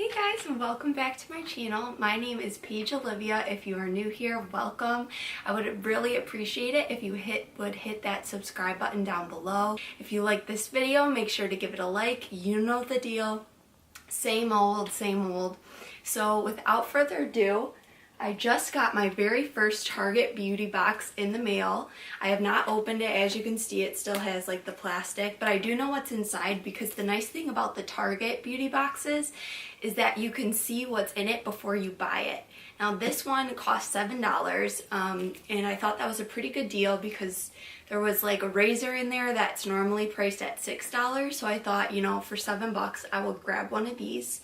Hey guys, and welcome back to my channel. My name is Paige Olivia. If you are new here, welcome. I would really appreciate it if you would hit that subscribe button down below. If you like this video, make sure to give it a like. You know the deal. Same old, same old. So without further ado, I just got my very first Target beauty box in the mail. I have not opened it. As you can see, it still has like the plastic, but I do know what's inside because the nice thing about the Target beauty boxes is that you can see what's in it before you buy it. Now this one cost $7, and I thought that was a pretty good deal because there was like a razor in there that's normally priced at $6. So I thought, you know, for $7 I will grab one of these.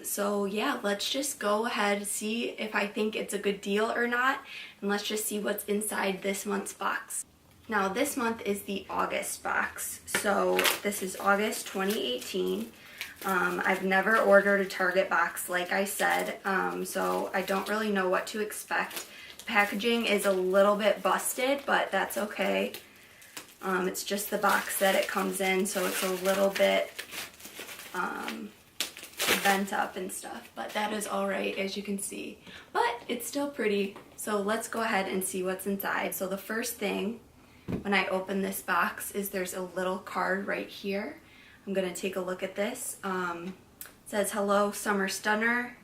So yeah, let's just go ahead and see if I think it's a good deal or not, and let's just see what's inside this month's box. Now this month is the August box, so this is August 2018. I've never ordered a Target box like I said, so I don't really know what to expect. The packaging is a little bit busted, but that's okay. It's just the box that it comes in, so it's a little bit bent up and stuff, but that is alright, as you can see, but it's still pretty. So let's go ahead and see what's inside. So the first thing when I open this box is there's a little card right here. I'm gonna take a look at this. It says hello summer stunner,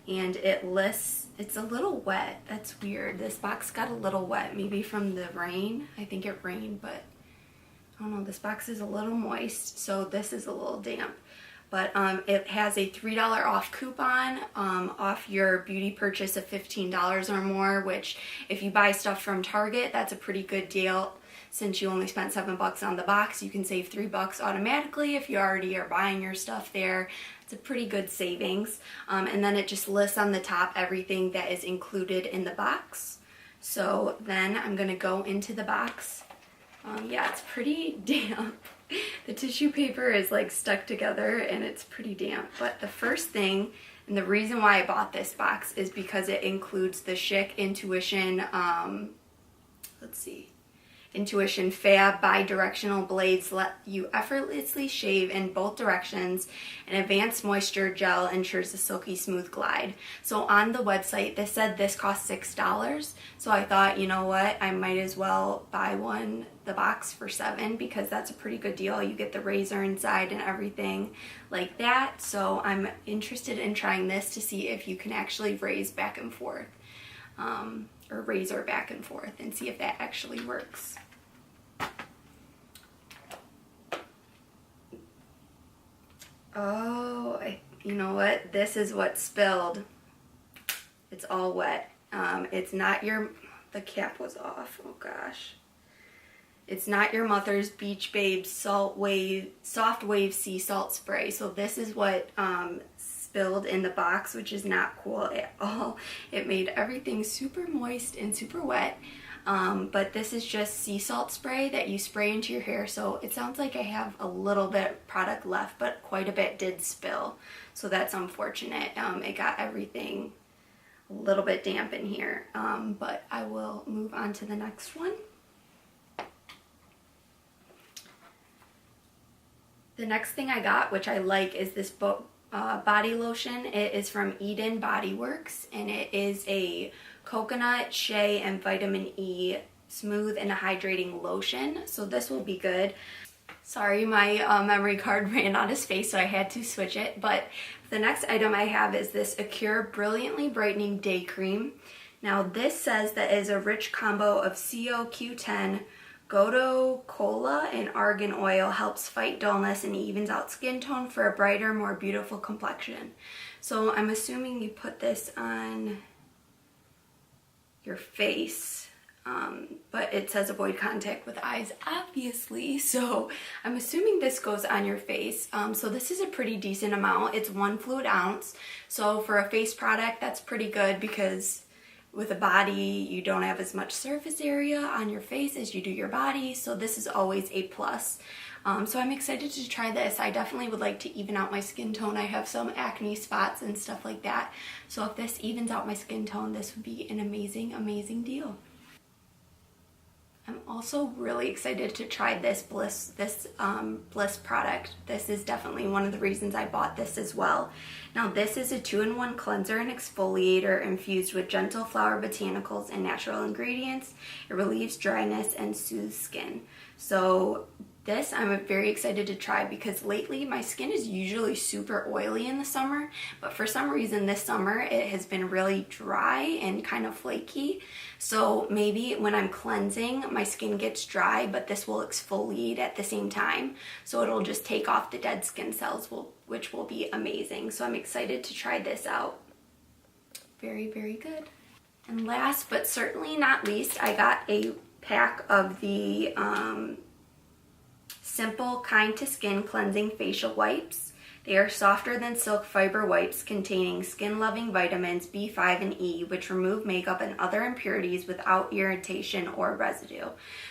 and it lists, it's a little wet. That's weird. This box got a little wet, maybe from the rain. I think it rained, but I don't know, this box is a little moist, so this is a little damp. But it has a $3 off coupon off your beauty purchase of $15 or more, which if you buy stuff from Target, that's a pretty good deal. Since you only spent $7 on the box, you can save $3 automatically if you already are buying your stuff there. It's a pretty good savings. And then it just lists on the top everything that is included in the box. So then I'm gonna go into the box. Yeah, it's pretty damp. The tissue paper is like stuck together and it's pretty damp. But the first thing, and the reason why I bought this box, is because it includes the Schick Intuition, Intuition Fab bi-directional blades let you effortlessly shave in both directions. An advanced moisture gel ensures a silky smooth glide. So on the website, they said this cost $6. So I thought, you know what, I might as well buy the box for $7, because that's a pretty good deal. You get the razor inside and everything like that. So I'm interested in trying this to see if you can actually raise back and forth. Or razor back and forth, and see if that actually works. Oh, you know what? This is what spilled. It's all wet. It's not the cap was off. Oh gosh. It's not your Mother's Beach Babe Soft Wave Sea Salt Spray. So this is what spilled in the box, which is not cool at all. It made everything super moist and super wet. But this is just sea salt spray that you spray into your hair. So it sounds like I have a little bit of product left, but quite a bit did spill. So that's unfortunate. It got everything a little bit damp in here. But I will move on to the next one. The next thing I got, which I like, is this body lotion. It is from Eden Body Works, and it is a coconut, shea, and vitamin E smooth and hydrating lotion. So this will be good. Sorry, my memory card ran out of space, so I had to switch it. But the next item I have is this Acure Brilliantly Brightening Day Cream. Now this says that it is a rich combo of CoQ10, Godo Cola, and argan oil, helps fight dullness and evens out skin tone for a brighter, more beautiful complexion. So I'm assuming you put this on your face, but it says avoid contact with eyes, obviously, so I'm assuming this goes on your face. So this is a pretty decent amount. It's 1 fluid ounce, so for a face product that's pretty good, because with a body you don't have as much surface area on your face as you do your body, so this is always a plus. So I'm excited to try this. I definitely would like to even out my skin tone. I have some acne spots and stuff like that. So if this evens out my skin tone, this would be an amazing, amazing deal. I'm also really excited to try this Bliss product. This is definitely one of the reasons I bought this as well. Now this is a 2-in-1 cleanser and exfoliator infused with gentle flower botanicals and natural ingredients. It relieves dryness and soothes skin. So this I'm very excited to try because lately my skin is usually super oily in the summer, but for some reason this summer it has been really dry and kind of flaky. So maybe when I'm cleansing my skin gets dry, but this will exfoliate at the same time. So it'll just take off the dead skin cells, which will be amazing. So I'm excited to try this out. Very, very good. And last but certainly not least, I got a pack of the Simple Kind to Skin Cleansing Facial Wipes. They are softer than silk fiber wipes containing skin-loving vitamins B5 and E, which remove makeup and other impurities without irritation or residue.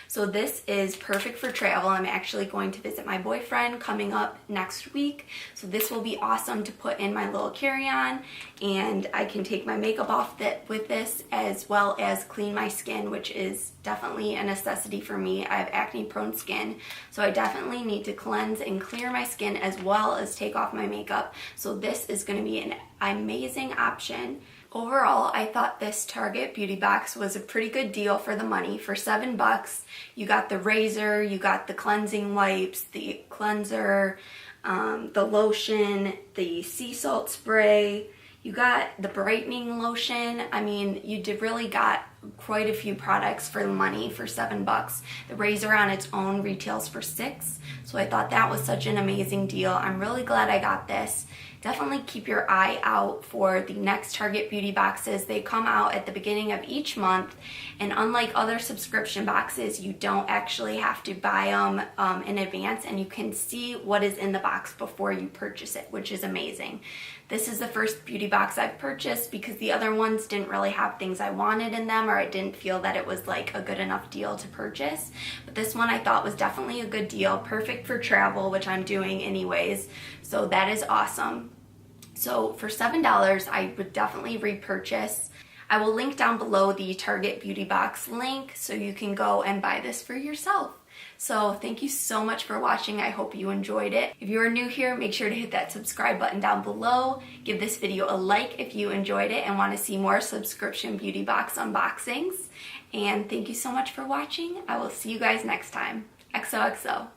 So this is perfect for travel. I'm actually going to visit my boyfriend coming up next week. So this will be awesome to put in my little carry-on, and I can take my makeup off with this as well as clean my skin, which is definitely a necessity for me. I have acne-prone skin, so I definitely need to cleanse and clear my skin as well as take off my makeup. So this is going to be an amazing option. Overall, I thought this Target beauty box was a pretty good deal for the money. For $7, you got the razor, you got the cleansing wipes, the cleanser, the lotion, the sea salt spray, you got the brightening lotion. I mean, you really got quite a few products for the money for $7. The razor on its own retails for $6, so I thought that was such an amazing deal. I'm really glad I got this. Definitely keep your eye out for the next Target beauty boxes. They come out at the beginning of each month, and unlike other subscription boxes, you don't actually have to buy them in advance, and you can see what is in the box before you purchase it, which is amazing. This is the first beauty box I've purchased because the other ones didn't really have things I wanted in them, or I didn't feel that it was like a good enough deal to purchase. But this one I thought was definitely a good deal, perfect for travel, which I'm doing anyways. So that is awesome. So for $7, I would definitely repurchase. I will link down below the Target beauty box link so you can go and buy this for yourself. So thank you so much for watching. I hope you enjoyed it. If you are new here, make sure to hit that subscribe button down below. Give this video a like if you enjoyed it and want to see more subscription beauty box unboxings. And thank you so much for watching. I will see you guys next time. XOXO.